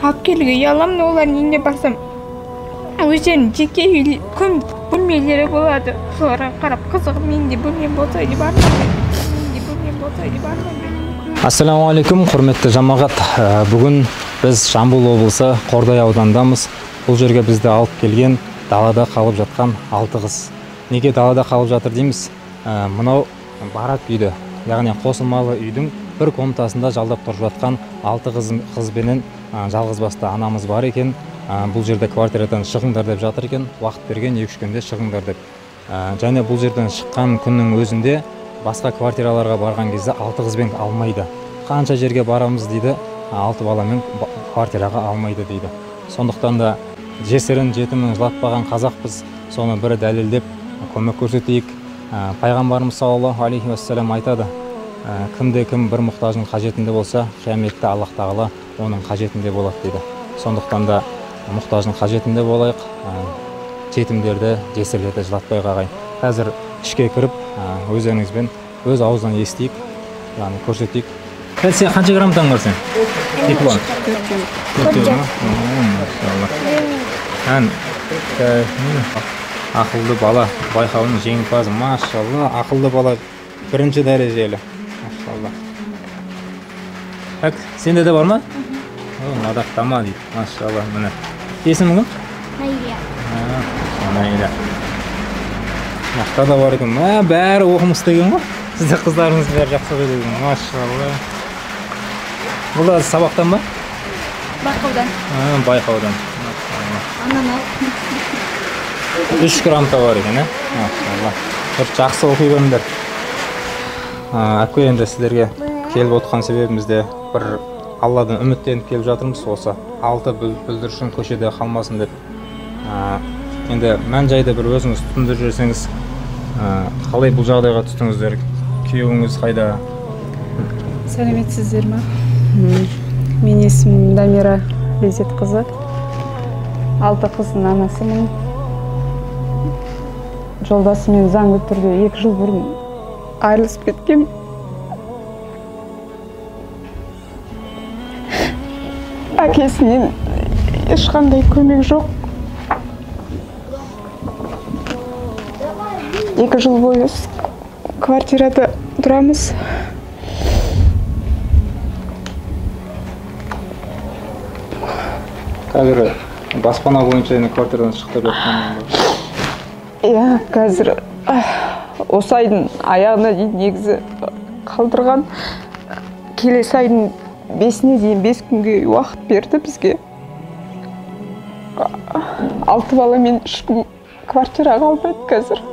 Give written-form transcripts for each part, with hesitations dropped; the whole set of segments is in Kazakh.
Алып келуге ұяламын, олардың үйіне барсам өздерінің жеке үй бөлмелері болады. Соларға қарап қызығып, менде бөлмем болса деп армандаймын. Ассаламу алейкум, құрметті жамағат. Бүгін біз Жамбыл облысы Қордай ауданындамыз. Бұл жерге бізді алып келген далада қалып жатқан 6 қыз. Неге далада қалып жатыр дейміз? Мынау барак үйді, яғни қосылмалы үйдің бір комнатасында жалдап тұрып жатқан 6 қызбенен жалғызбасты анамыз бар екен. Бұл жерде квартирадан шығыңдар деп жатыр екен. Уақыт берген 2-3 күнде шығыңдар деп. Және бұл жерден шыққан күннің өзінде басқа квартираларға барған кезде 6 қызбен алмайды. Қанша жерге барамыз дейді, 6 баламен квартираға алмайды дейді. Сондықтан да жесірін жетімін жылатпаған қазақпыз. Соны бірі дәлелдеп көмек көрсетейік. Пайғамбарымыз саллаллаху алейхи уассалам айтады: кімде-кім бір мұқтаждың қажетінде болса, қияметте Аллах тағала оның қажетінде болады дейді. Сондықтан да мұқтаждың қажетінде болайық, жетімдерді, жесірлерді жылатпайық ағайын. Қазір ішке кіріп, өздеріңізбен өз аузынан естейік, яғни көрсетейік. Сен қанша граммдан бар сен? Диплом. Ақылды бала байқауының жеңімпазы. Машалла, ақылды бала бірінші дәрежелі. Машалла. Так, сенде де бар ма? Мадақтама дейді. Машалла, міне. Есімің кім? Найля. Мақта да бар екен. Бәрі оқымыс деген ғой. Сізде қыздарыңыз бәрі жақсы ғой деген. Машалла. Бұл да сабақтан ба? Байқаудан. Байқаудан. Анан 3 граммта бар екен, Машалла. Жақсы оқи беріңдер. Әпке, енді сіздерге келіп отқан себебімізде бір Алладан үміттеніп келіп жатырмыз, осы 6 бүлдіршін көшеде қалмасын деп. Енді мән жайды бір өзіңіз түсіндіріп жіберсеңіз, қалай бұл жағдайға түстіңіздер? Күйеуіңіз қайда? Сәлеметсіздер ме? Мен есімім Дамира Лезет қызы. 6 қыздың анасымын. Жолдасымен заңды түрде 2 жыл бұрын айырылысып кеткем. Әкесінен ешқандай көмек жоқ. 2 жыл бойы квартирада тұрамыз. Қазір баспана бойынша квартирадан шығып жатқан ба? Иә, қазір осы айдың аяғына дейін негізі қалдырған. Келесі айдың 5-іне дейін 5 күнге уақыт берді бізге. 6 баламен 3 күн квартираға алмайды қазір.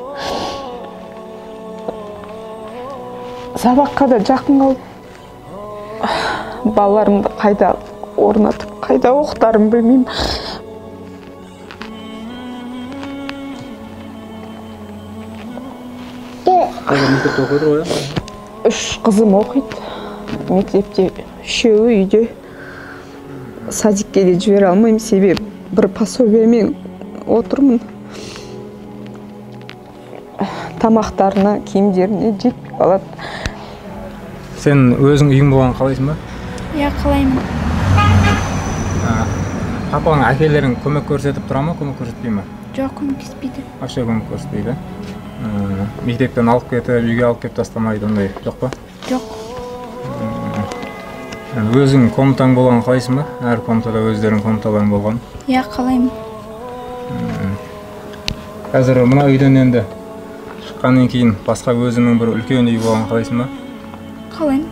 Сабаққа да жақын қалып, балаларымды қайда орнатып, қайда оқытарым білмеймін. Мектепте оқиды ғой? 3 қызым оқиды. Мектепте 3-еуі үйде. Садикке де жібере алмаймын, себебі бір пособиемен отырмын. Тамақтарына, киімдеріне жетпей қалады. Сен өзің үйің болған қалайсың ба? Иә, қалаймын. Папаң, әкелерің көмек көрсетіп тұра ма, көмек көрсетпей ма? Жоқ, көмектеспейді. Ақша көмек көрсетпейді. Мектептен алып кетіп, үйге алып кеп тастамайды, ондай жоқ па? Жоқ. Өзің комнатаң болған қалайсың ба? Әр комнатада өздерің комнаталарың болған? Иә, қалаймын. Қазір мына үйден енді шыққаннан кейін басқа өзіңнің бір үлкен үй болған қалайсың ба? Қалаймын.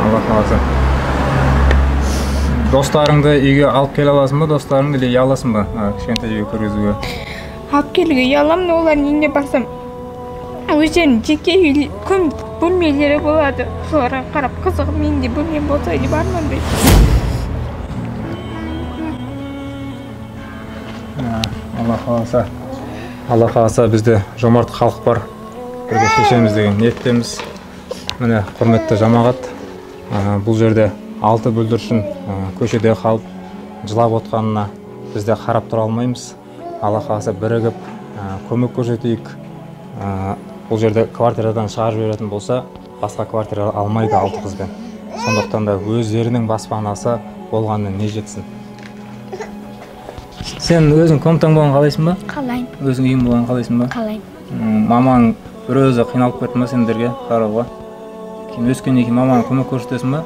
Алла қаласа. Достарыңды үйге алып келе аласың ба, достарыңды или ұяласың ба? Кішкентай үйге кіргізуге. Алып келуге ұяламын, олардың үйіне барсам өздерінің жеке үй бөлмелері болады. Соларға қарап қызығып, менде бөлмем болса деп армандаймын. Алла қаласа. Алла қаласа, бізде жомарт халық бар. Бірге шешеміз деген ниеттеміз. Міне, құрметті жамағат, бұл жерде 6 бүлдіршін көшеде қалып жылап отқанына бізде қарап тұра алмаймыз. Алла қаласа бірігіп көмек көрсетейік. Бұл жерде квартирадан шығарып жіберетін болса, басқа квартира алмайды 6 қызбен. Сондықтан да өздерінің баспанасы болғанына не жетсін. Сен өзің комнатаң болған қалайсың ба? Қалайын. Өзің үйің болған қалайсың ба? Қалайын. Мамаң бір өзі қиналып кетті ма сендерге қарауға? Кейін өскеннен кейін мамаңа көмек көрсетесің ба?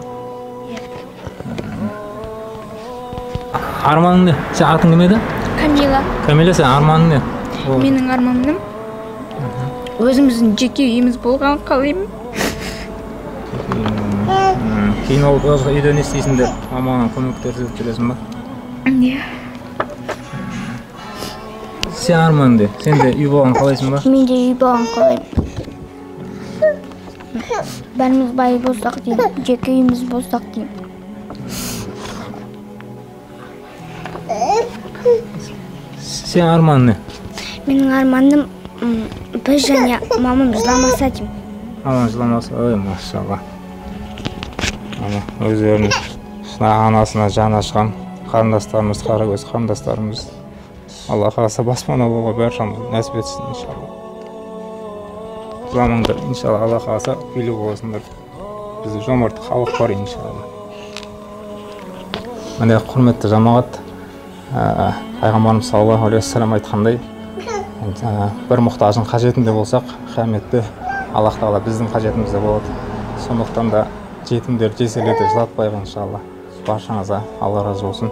Арманың не? Сен атың кім еді? Камила. Камила, сен арманың не? Менің арманым өзіміздің жеке үйіміз болған қалаймын. Кейін ол үйде не істейсіңдер? Мамаңа көмек көрсетіп жүресің ба? Иә. Сен арманың не? Сен де үй болған қалайсың ба? Мен де үй болған қалаймын. Бәріміз бай болсақ деймін, жеке үйіміз болсақ деймін. Сен арманың не? Менің арманым біз және мамам жыламаса деймін. Мамаң жыламаса, ой, машалла. Өздерінің анасына жаны ашқан қарындастарымыз, қарагөз қарындастарымыз. Алла қаласа баспана болуға бәрі нәсіп етсін, иншалла. Жыламаңдар, иншалла, Алла қаласа үйлі боласыңдар. Бізде жомарт халық бар, иншалла. Міне құрметті жамағат, пайғамбарымыз саллаллаху алейхи вассалам айтқандай, бір мұқтажын қажетінде болсақ, қияметте Аллах тағала біздің қажетімізде болады. Сондықтан да жетімдер жеселерді жылатпайық, иншалла. Баршаңызға Алла разы болсын.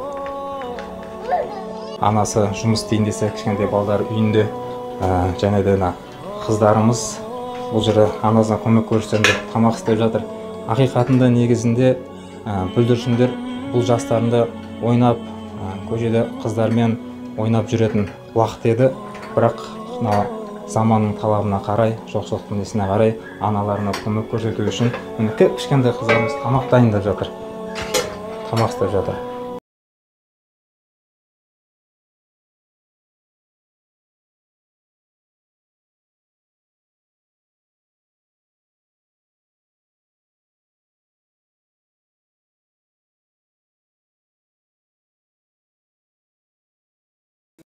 Анасы жұмыс істейін десе, кішкентай балдар үйінде, және де қыздарымыз бұл жерде анасына көмек көрсетемін деп тамақ істеп жатыр. Ақиқатында негізінде бүлдіршіндер бұл жастарында ойнап, көшеде қыздармен ойнап жүретін уақыт еді. Бірақ заманның талабына қарай, жоқшылықтың несіне қарай аналарына көмек көрсету үшін кішкентай қыздарымыз тамақ дайындап жатыр. Тамақ істеп жатыр.